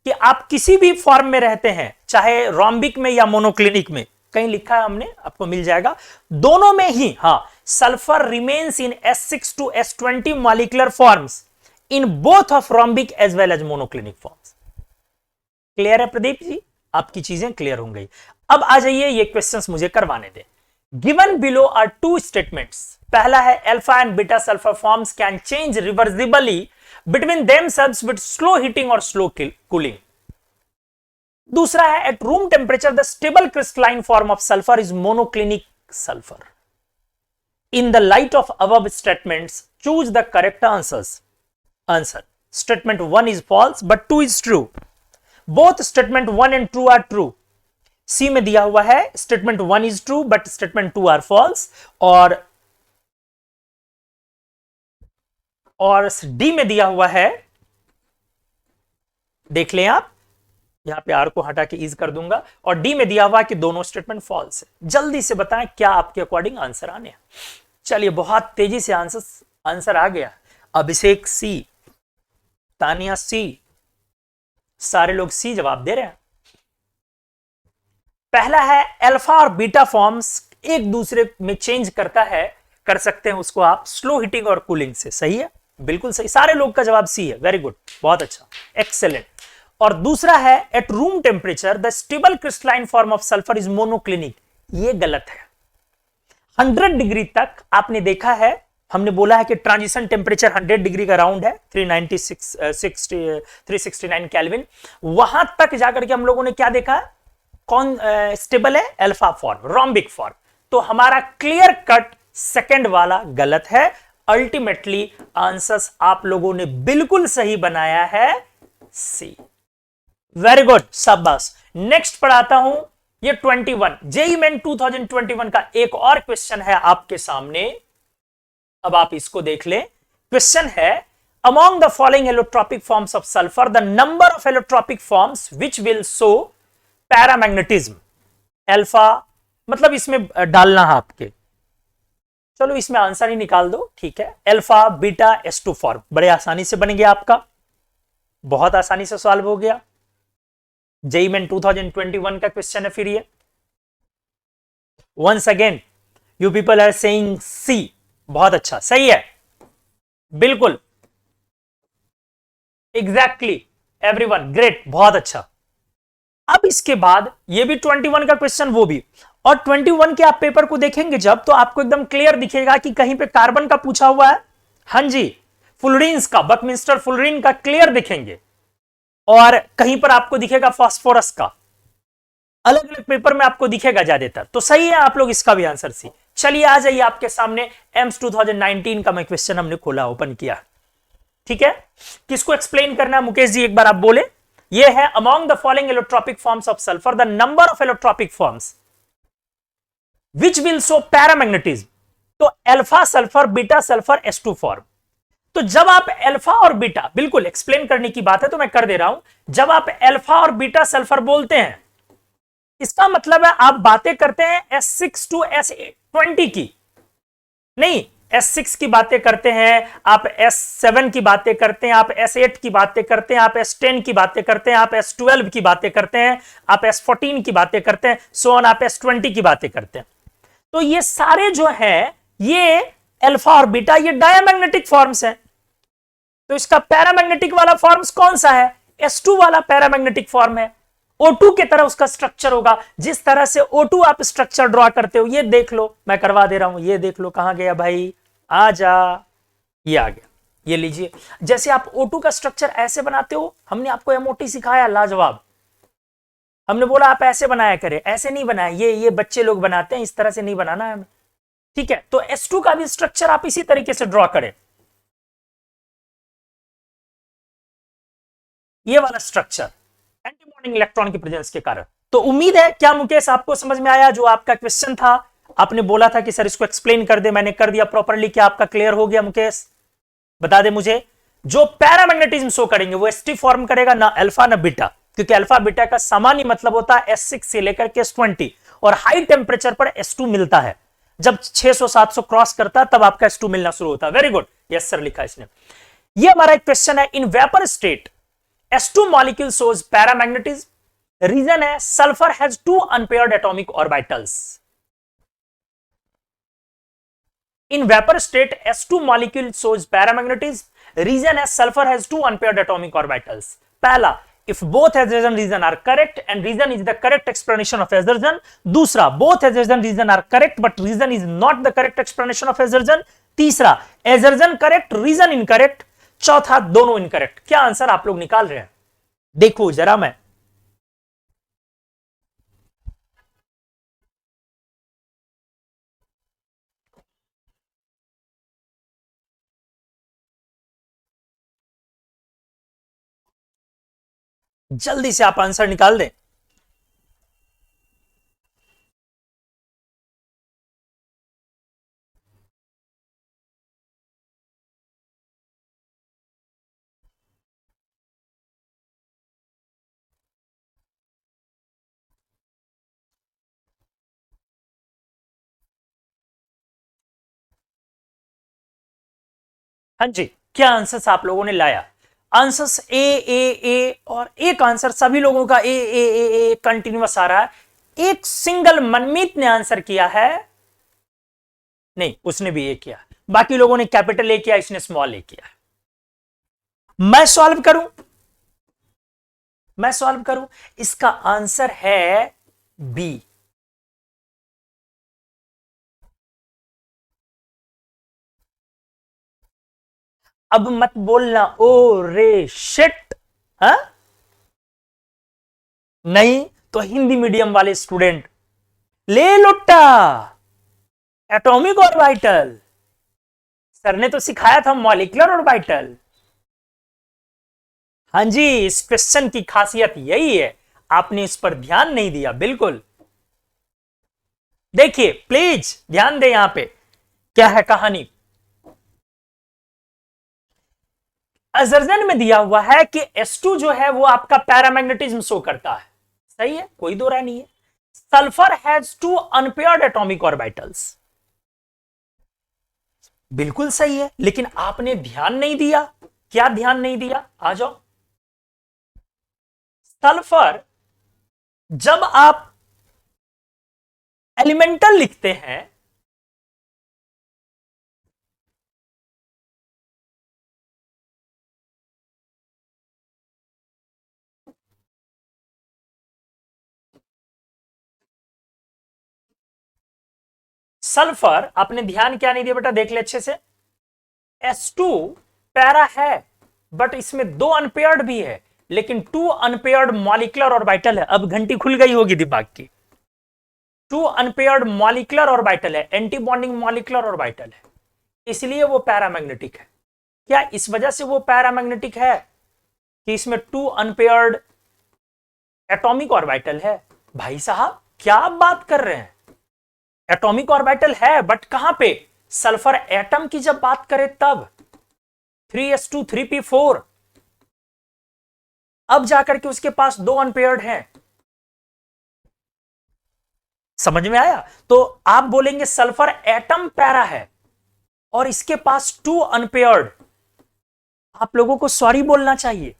कि आप किसी भी फॉर्म में रहते हैं, चाहे रोम्बिक में या मोनोक्लिनिक में, कहीं लिखा है हमने, आपको मिल जाएगा। दोनों में ही हाँ, sulphur remains in S6 to S20 molecular forms in both of rhombic as well as monoclinic forms. Clear है प्रदीप जी, आपकी चीजें क्लियर हो गई। अब आ जाइए, ये क्वेश्चंस मुझे करवाने दें। Given below are 2 statements. पहला है alpha and beta sulphur forms can change reversibly between themselves with slow heating or slow cooling. दूसरा है at room temperature the stable crystalline form of sulfur is monoclinic sulfur. In the light of above statements, choose the correct answers. Answer: statement 1 is false but 2 is true. Both statement 1 and 2 are true. C में दिया हुआ है statement 1 is true but statement 2 are false, और D में दिया हुआ है, देख लें आप, यहां पे आर को हटा के इज कर दूंगा, और डी में दिया हुआ है कि दोनों स्टेटमेंट फॉल्स है। जल्दी से बताएं क्या आपके अकॉर्डिंग आंसर आने हैं। चलिए बहुत तेजी से आंसर आ गया। अभिषेक सी, तानिया सी, सारे लोग सी जवाब दे रहे हैं। पहला है अल्फा और बीटा फॉर्म्स एक दूसरे में चेंज कर सकते हैं उसको आप स्लो हीटिंग और कूलिंग से। सही है, बिल्कुल सही, सारे लोग का जवाब सी है। वेरी गुड, बहुत अच्छा, एक्सेलेंट। और दूसरा है at room temperature the stable crystalline form of sulphur is monoclinic. ये गलत है। 100 डिग्री तक आपने देखा है, हमने बोला है कि ट्रांजिशन टेम्परेचर 100 डिग्री का राउंड है, 369 केल्विन। वहां तक जाकर के हम लोगों ने क्या देखा, कौन स्टेबल है, अल्फा फॉर्म, रोम्बिक फॉर्म। तो हमारा क्लियर कट सेकंड वाला गलत है। अल्टीमेटली आंसर्स आप लोगों ने बिल्कुल सही बनाया है, सी। वेरी गुड, शाबाश। नेक्स्ट पढ़ाता हूं, ये 21 जेईई मेन 2021 का एक और क्वेश्चन है आपके सामने। अब आप इसको देख लें। क्वेश्चन है, among the following allotropic forms of sulphur the number of allotropic forms which will show paramagnetism. Alpha मतलब इसमें डालना है आपके, चलो इसमें आंसर ही निकाल दो, ठीक है। अल्फा बीटा S2 फॉर्म बड़े आसानी से बन गया आपका, बहुत आसानी से सॉल्व हो गया। जेईई मेन 2021 का क्वेश्चन है फिर ये। Once again you people are saying see, बहुत अच्छा, सही है, बिल्कुल, एग्जैक्टली एवरीवन, ग्रेट, बहुत अच्छा। अब इसके बाद ये भी 21 का क्वेश्चन, वो भी, और 21 के आप पेपर को देखेंगे जब, तो आपको एकदम क्लियर दिखेगा कि कहीं पे कार्बन का पूछा हुआ है, हां जी, फुलरीन्स का, बकमिंस्टर फुलरीन का क्लियर दिखेंगे, और कहीं पर आपको दिखेगा फास्फोरस का। अलग अलग पेपर में आपको दिखेगा ज्यादातर, तो सही है आप लोग, इसका भी आंसर सी। चलिए आ जाइए आपके सामने एम्स 2019 का मैं क्वेश्चन हमने खोला, ओपन किया। ठीक है, किसको एक्सप्लेन करना है मुकेश जी, एक बार आप बोले। ये है among the following allotropic forms of sulphur the number of allotropic forms which will show paramagnetism. तो alpha sulphur, beta sulphur, S2 form. तो जब आप अल्फा और बीटा, बिल्कुल एक्सप्लेन करने की बात है तो मैं कर दे रहा हूं, जब आप अल्फा और बीटा सल्फर बोलते हैं, इसका मतलब है आप बातें करते हैं S6 टू S20 की, नहीं S6 की बातें करते हैं, आप S7 की बातें करते हैं, आप S8 की बातें करते हैं, आप S10 की बातें करते हैं, आप S12 की बातें करते हैं, आप S14 की बातें करते हैं, सो ऑन, आप S20 की बातें करते हैं। तो ये सारे जो है ये अल्फा और बीटा, ये डायमैग्नेटिक फॉर्म्स हैं। तो इसका पैरामैग्नेटिक वाला फॉर्म्स कौन सा है? S2 वाला पैरामैग्नेटिक फॉर्म है। O2 की तरह उसका स्ट्रक्चर होगा। जिस तरह से O2 आप स्ट्रक्चर ड्रॉ करते हो, ये देख लो, मैं करवा दे रहा हूं, ये देख लो, कहां गया भाई, आ जा, ये आ गया, ये लीजिए। जैसे आप O2 का स्ट्रक्चर ऐसे बनाते हो, हमने आपको MOT सिखाया, लाजवाब। हमने बोला आप ऐसे बनाया करें, ऐसे नहीं बनाया, ये बच्चे लोग बनाते हैं, इस तरह से नहीं बनाना है हमें। ठीक है, तो S2 का भी स्ट्रक्चर आप इसी तरीके से ड्रॉ करें, ये वाला स्ट्रक्चर, एंटी बॉन्डिंग इलेक्ट्रॉन की प्रेजेंस के कारण। तो उम्मीद है क्या मुकेश आपको समझ में आया जो आपका क्वेश्चन था? आपने बोला था कि सर इसको एक्सप्लेन कर दे, मैंने कर दिया प्रॉपरली। क्या आपका क्लियर हो गया मुकेश? बता दे मुझे। जो पैरामैग्नेटिज्म शो करेंगे वो S2 फॉर्म करेगा, ना अल्फा ना बीटा, क्योंकि अल्फा बीटा का सामान्य मतलब होता है S6 से लेकर के S20, और हाई टेम्परेचर पर S2 मिलता है। जब 600-700 क्रॉस करता है तब आपका S2 मिलना शुरू होता है। वेरी गुड, यस सर लिखा इसने। ये हमारा एक क्वेश्चन है। In vapour state S2 molecule shows paramagnetism. Reason है sulfur has 2 unpaired atomic orbitals. In vapor state S2 molecule shows paramagnetism. Reason है sulfur has 2 unpaired atomic orbitals. पहला, if both assertion reason are correct and reason is the correct explanation of assertion. दूसरा, both assertion reason are correct but reason is not the correct explanation of assertion. तीसरा, assertion correct, reason incorrect. चौथा, दोनों incorrect. क्या answer आप लोग निकाल रहे हैं? देखो जरा, मैं जल्दी से आप आंसर निकाल दें। हाँ जी, क्या आंसर्स आप लोगों ने लाया? आंसर्स ए और एक आंसर सभी लोगों का ए कंटिन्यूअस आ रहा है। एक सिंगल मनमीत ने आंसर किया है, नहीं उसने भी ए किया, बाकी लोगों ने कैपिटल ए किया, इसने स्मॉल ए किया। मैं सॉल्व करूं, इसका आंसर है बी। अब मत बोलना ओ रे शिट, हा? नहीं तो हिंदी मीडियम वाले स्टूडेंट ले लुट्टा, एटॉमिक ऑर्बिटल। सर ने तो सिखाया था मॉलिक्यूलर ऑर्बिटल। हाँ जी, इस क्वेश्चन की खासियत यही है, आपने इस पर ध्यान नहीं दिया। बिल्कुल, देखिए प्लीज ध्यान दे, यहां पे क्या है कहानी। असर्जन में दिया हुआ है कि S2 जो है वो आपका पैरामैग्नेटिज्म शो करता है, सही है, कोई दो राय नहीं है। Sulphur has 2 unpaired atomic orbitals, बिल्कुल सही है, लेकिन आपने ध्यान नहीं दिया। क्या ध्यान नहीं दिया? आ जाओ। सल्फर जब आप एलिमेंटल लिखते हैं, सल्फर, आपने ध्यान क्या नहीं दिया बेटा, देख ले अच्छे से। S2 पैरा है बट इसमें 2 अनपेयर्ड भी है, लेकिन 2 अनपेयर्ड मॉलिक्यूलर ऑर्बिटल है। अब घंटी खुल गई होगी दिमाग की। टू अनपेयर्ड मॉलिक्यूलर ऑर्बिटल है, एंटी बॉन्डिंग मॉलिक्यूलर ऑर्बिटल है, इसलिए वो पैरामैग्नेटिक है। क्या इस वजह से वो पैरामैग्नेटिक है कि इसमें टू अनपेयर्ड एटॉमिक ऑर्बिटल है? भाई साहब क्या आप बात कर रहे हैं, एटॉमिक ऑर्बिटल है बट कहां पे? सल्फर एटम की जब बात करें तब 3s2 3p4, अब जाकर के उसके पास दो अनपेयर्ड हैं। समझ में आया? तो आप बोलेंगे सल्फर एटम पैरा है और इसके पास टू अनपेयर्ड, आप लोगों को सॉरी बोलना चाहिए,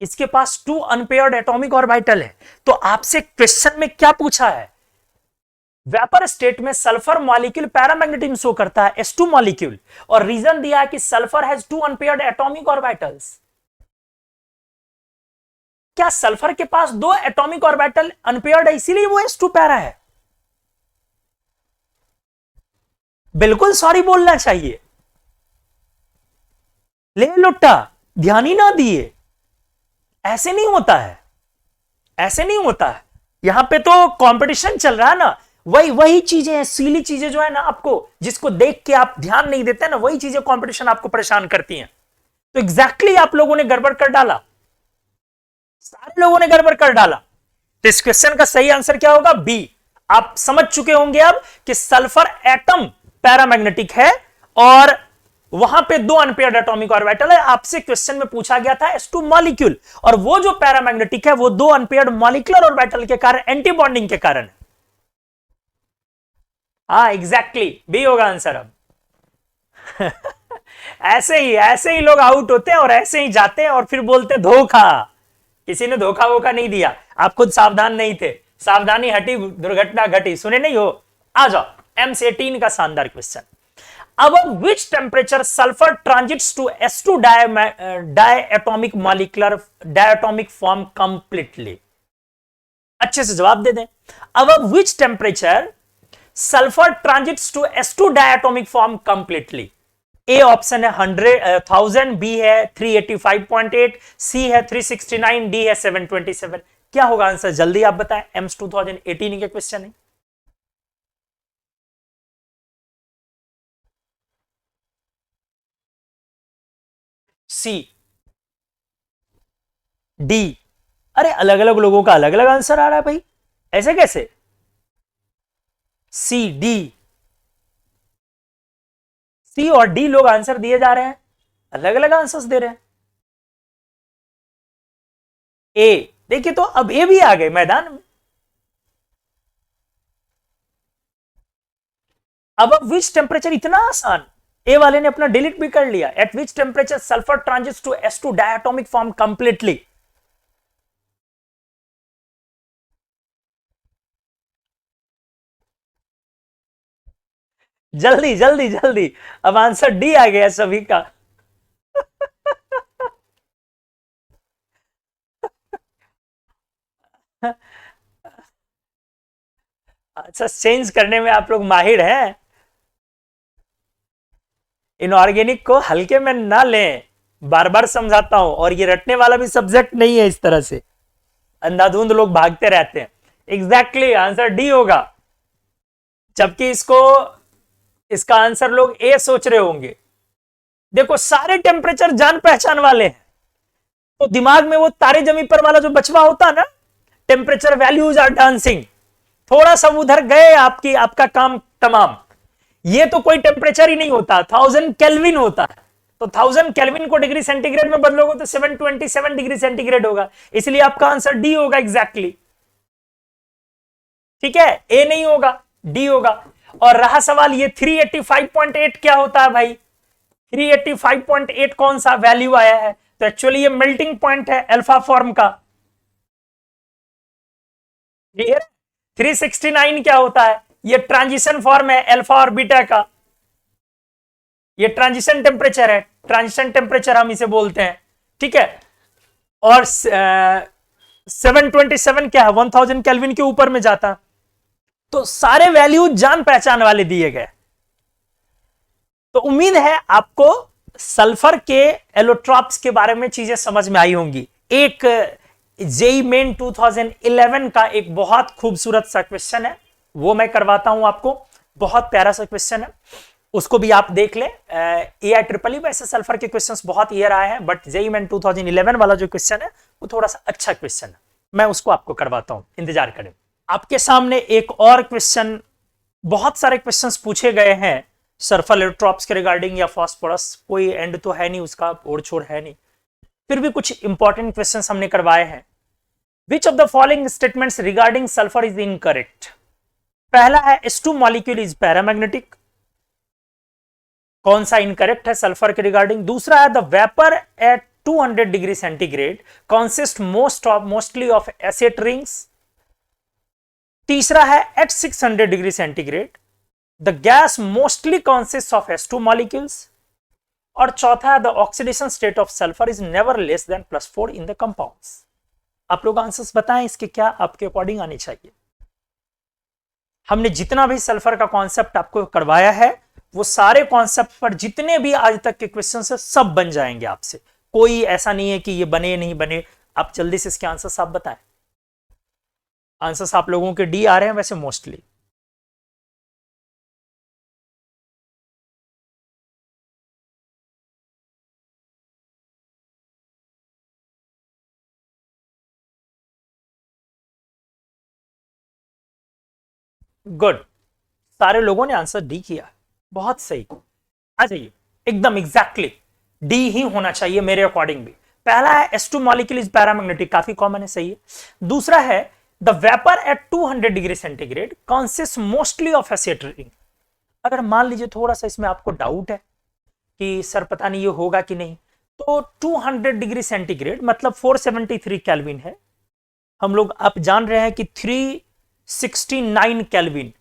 इसके पास टू अनपेयर्ड एटॉमिक ऑर्बिटल है। तो आपसे क्वेश्चन में क्या पूछा है? वेपर स्टेट में सल्फर मॉलिक्यूल पैरामैग्नेटिज्म शो करता है, S2 मॉलिक्यूल, और रीजन दिया है कि sulphur has two unpaired atomic orbitals. क्या सल्फर के पास दो एटॉमिक ऑर्बिटल अनपेयर्ड है इसीलिए वो S2 पैरा है? बिल्कुल सॉरी बोलना चाहिए। ले लुट्टा, ध्यान ही ना दिए, ऐसे नहीं होता है, ऐसे नहीं होता है। यहां पे तो कंपटीशन चल रहा है ना, वही चीजें हैं, सीली चीजें जो है ना, आपको जिसको देख के आप ध्यान नहीं देते ना, वही चीजें कंपटीशन आपको परेशान करती हैं। तो एग्जैक्टली आप लोगों ने गड़बड़ कर डाला, सारे लोगों ने गड़बड़ कर डाला। तो इस क्वेश्चन का सही आंसर क्या होगा? बी। आप समझ चुके होंगे अब कि सल्फर एटम पैरामैग्नेटिक है और वहां पे दो अनपेयर्ड एटॉमिक ऑर्बिटल है। आपसे क्वेश्चन में पूछा गया था S2 मॉलिक्यूल, और वो जो पैरामैग्नेटिक है वो दो अनपेयर्ड मॉलिक्यूलर ऑर्बिटल के कारण, एंटी बॉन्डिंग के कारण। हाँ एग्जैक्टली, बी होगा आंसर अब। ऐसे ही लोग आउट होते हैं और ऐसे ही जाते हैं और फिर बोलते धोखा। किसी ने धोखा वोखा नहीं दिया, आप खुद सावधान नहीं थे, सावधानी हटी दुर्घटना घटी। सुने नहीं हो? आ जाओ M18 का शानदार question. Above which temperature sulfur transits to S2 diatomic molecular diatomic form completely? अच्छे से जवाब दे दें। Above which temperature sulfur transits to S2 diatomic form completely? A option है 1000, B है 385.8, C है 369, D है 727। क्या होगा आंसर? जल्दी आप बताएं, एम्स 2018 के क्वेश्चन है। सी, डी। अरे अलग अलग लोगों का अलग अलग आंसर आ रहा है भाई, ऐसे कैसे? सी, डी, सी और डी लोग आंसर दिए जा रहे हैं, अलग अलग आंसर्स दे रहे हैं। ए देखिए, तो अब ए भी आ गए मैदान में। अब विच टेम्परेचर, इतना आसान, ए वाले ने अपना डिलीट भी कर लिया। At which temperature sulphur transits to S2 diatomic form completely? जल्दी जल्दी जल्दी, अब आंसर डी आ गया सभी का। अच्छा, चेंज करने में आप लोग माहिर हैं। इनऑर्गेनिक को हल्के में ना लें, बार बार समझाता हूं, और ये रटने वाला भी सब्जेक्ट नहीं है। इस तरह से अंधाधुंध लोग भागते रहते हैं। एग्जैक्टली आंसर डी होगा, जबकि इसका आंसर लोग ए सोच रहे होंगे। देखो सारे टेम्परेचर जान पहचान वाले हैं, तो दिमाग में वो तारे जमी पर वाला जो बचवा होता है ना, टेम्परेचर वैल्यूज आर डांसिंग, थोड़ा सा उधर गए आपका काम तमाम। ये तो कोई टेम्परेचर ही नहीं होता, 1000 केल्विन होता है। तो 1000 केल्विन को डिग्री सेंटीग्रेड में बदलोगे तो 727 डिग्री सेंटीग्रेड होगा, इसलिए आपका आंसर डी होगा एग्जैक्टली। ठीक है, ए नहीं होगा, डी होगा। और रहा सवाल ये 385.8 क्या होता है भाई? 385.8 कौन सा वैल्यू आया है? तो एक्चुअली ये मेल्टिंग पॉइंट है अल्फा फॉर्म का। 369 क्या होता है? ये ट्रांजिशन फॉर्म है अल्फा और बीटा का, ये ट्रांजिशन टेम्परेचर है, ट्रांजिशन टेम्परेचर हम इसे बोलते हैं। ठीक है, और 727 क्या है? 1000 केल्विन के ऊपर में जाता। तो सारे वैल्यू जान पहचान वाले दिए गए। तो उम्मीद है आपको सल्फर के एलोट्रॉप्स के बारे में चीजें समझ में आई होंगी। एक जेईई मेन 2011 का एक बहुत खूबसूरत सा क्वेश्चन है, वो मैं करवाता हूं आपको। बहुत प्यारा सा क्वेश्चन है, उसको भी आप देख लें। AI वैसे सल्फर के क्वेश्चंस बहुत ईयर आए हैं, बट JEE मेन 2011 वाला जो क्वेश्चन है वो थोड़ा सा अच्छा क्वेश्चन है, मैं उसको आपको करवाता हूं, इंतजार करें। आपके सामने एक और क्वेश्चन, बहुत सारे क्वेश्चंस पूछे गए हैं सल्फर इलेक्ट्रॉप्स के रिगार्डिंग या फास्फोरस, कोई एंड तो है नहीं उसका, ओर छोड़ है नहीं, फिर भी कुछ इंपॉर्टेंट क्वेश्चंस हमने करवाए हैं। Which of the following statements regarding sulphur is incorrect? पहला है H2 मॉलिक्यूल इज पैरामैग्नेटिक, कौन सा इनकरेक्ट है सल्फर के रिगार्डिंग? दूसरा है the vapour at 200 degree centigrade consist mostly of acid rings. तीसरा है एट 600 degree centigrade the gas mostly consist of H2 molecules. और चौथा है the oxidation state of sulphur is never less than +4 in the compounds. आप लोग answers बताएं इसके, क्या आपके अकॉर्डिंग आने चाहिए। हमने जितना भी सल्फर का कॉन्सेप्ट आपको करवाया है, वो सारे कॉन्सेप्ट पर जितने भी आज तक के क्वेश्चन है सब बन जाएंगे आपसे, कोई ऐसा नहीं है कि ये बने नहीं बने। आप जल्दी से इसके आंसर्स आप बताएं। आंसर्स आप लोगों के डी आ रहे हैं वैसे मोस्टली। गुड, सारे लोगों ने आंसर डी किया, बहुत सही। आ जाइए, एकदम एग्जैक्टली डी ही होना चाहिए मेरे अकॉर्डिंग भी। पहला है H2 मॉलिक्यूल इज पैरामैग्नेटिक, काफी कॉमन है, सही है। दूसरा है the vapour at 200 degree centigrade consist mostly of acid ring. अगर मान लीजिए थोड़ा सा इसमें आपको डाउट है कि सर पता नहीं ये होगा कि नहीं, तो 200 डिग्री सेंटीग्रेड मतलब 473 केल्विन है। हम लोग आप जान रहे हैं कि 369 केल्विन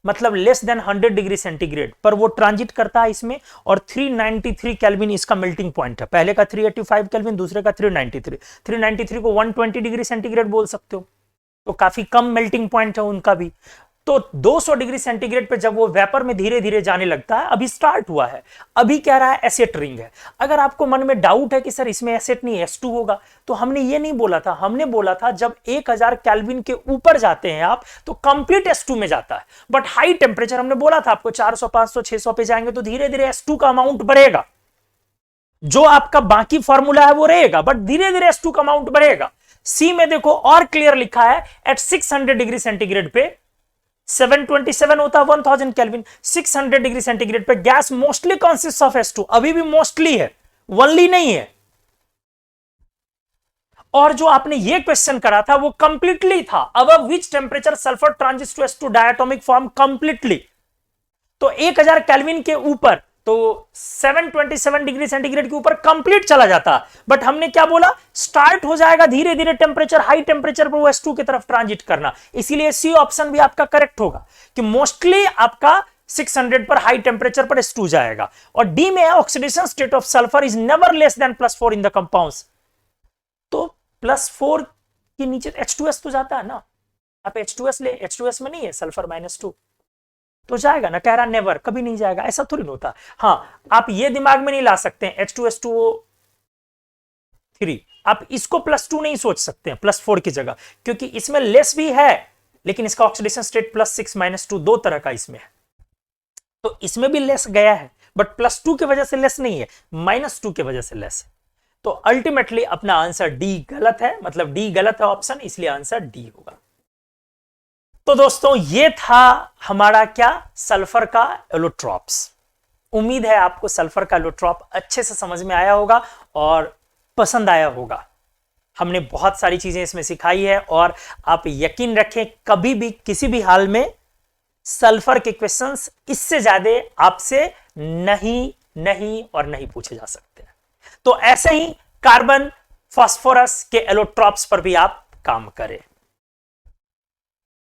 मतलब लेस देन 100 डिग्री सेंटीग्रेड पर वो ट्रांजिट करता है इसमें, और 393 केल्विन इसका मेल्टिंग पॉइंट है। पहले का 385 केल्विन, दूसरे का 393। 393 को 120 डिग्री सेंटीग्रेड बोल सकते हो, तो काफी कम मेल्टिंग पॉइंट है उनका भी। तो 200 डिग्री सेंटीग्रेड पे जब वो वेपर में धीरे धीरे जाने लगता है, अभी स्टार्ट हुआ है, अभी कह रहा है एसिड रिंग है। अगर आपको मन में डाउट है कि सर इसमें एसिड नहीं H2 होगा, तो हमने ये नहीं बोला था, हमने बोला था जब 1000 केल्विन के ऊपर जाते हैं आप तो कंप्लीट H2 में जाता है। बट हाई टेम्परेचर हमने बोला था आपको 400 500 600 पे जाएंगे तो धीरे धीरे H2 का अमाउंट बढ़ेगा, जो आपका बाकी फॉर्मूला है वो रहेगा, बट धीरे धीरे H2 का अमाउंट बढ़ेगा। सी में देखो और क्लियर लिखा है एट 600 डिग्री सेंटीग्रेड पे 727 होता है 1000 केल्विन। 600 डिग्री सेंटीग्रेड पे gas mostly consist of H2, अभी भी मोस्टली है, वनली नहीं है। और जो आपने ये क्वेश्चन करा था वो कंप्लीटली था, above which temperature sulphur transits to H2 diatomic form completely. तो 1000 केल्विन के ऊपर तो 727 डिग्री सेंटीग्रेड के ऊपर कंप्लीट चला जाता, बट हमने क्या बोला, स्टार्ट हो जाएगा धीरे धीरे टेम्परेचर, हाई टेम्परेचर पर वो H2 की तरफ ट्रांजिट करना। इसीलिए सी ऑप्शन भी आपका करेक्ट होगा कि मोस्टली आपका 600 पर हाई टेम्परेचर पर H2 जाएगा। और डी में oxidation state of sulphur is never less than +4 in the compounds. तो +4 के नीचे H2S तो जाता है ना, आप H2S ले, H2S में नहीं है सल्फर -2 तो जाएगा ना, कह रहा नेवर, कभी नहीं जाएगा, ऐसा थोड़ी नहीं होता। हाँ, आप ये दिमाग में नहीं ला सकते हैं H2S2O3, आप इसको +2 नहीं सोच सकते हैं +4 की जगह, क्योंकि इसमें लेस भी है लेकिन इसका ऑक्सीडेशन स्टेट +6 -2 दो तरह का इसमें है, तो इसमें भी लेस गया है, बट +2 की वजह से लेस नहीं है, -2 की वजह से लेस है। तो अल्टीमेटली अपना आंसर डी गलत है, मतलब डी गलत है ऑप्शन, इसलिए आंसर डी होगा। तो दोस्तों ये था हमारा क्या, सल्फर का एलोट्रॉप्स। उम्मीद है आपको सल्फर का एलोट्रॉप अच्छे से समझ में आया होगा और पसंद आया होगा। हमने बहुत सारी चीजें इसमें सिखाई है, और आप यकीन रखें कभी भी किसी भी हाल में सल्फर के क्वेश्चंस इससे ज्यादा आपसे नहीं पूछे जा सकते। तो ऐसे ही कार्बन, फास्फोरस के एलोट्रॉप्स पर भी आप काम करें।